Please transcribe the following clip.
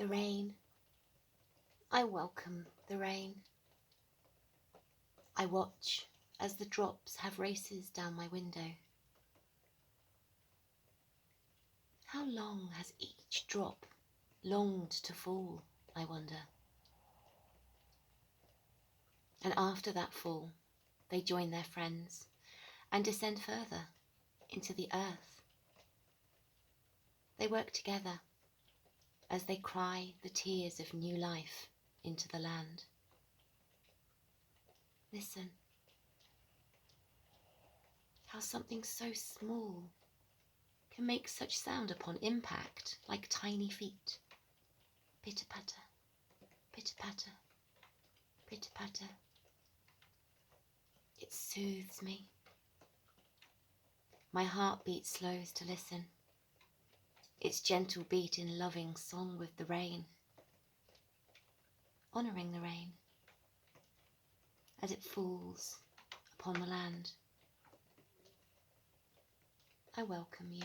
The rain. I welcome the rain. I watch as the drops have races down my window. How long has each drop longed to fall, I wonder? And after that fall, they join their friends and descend further into the earth. They work together as they cry the tears of new life into the land. Listen, how something so small can make such sound upon impact, like tiny feet. Pitter-patter, pitter-patter, pitter-patter. It soothes me. My heartbeat slows to listen. Its gentle beat in loving song with the rain, honouring the rain as it falls upon the land. I welcome you.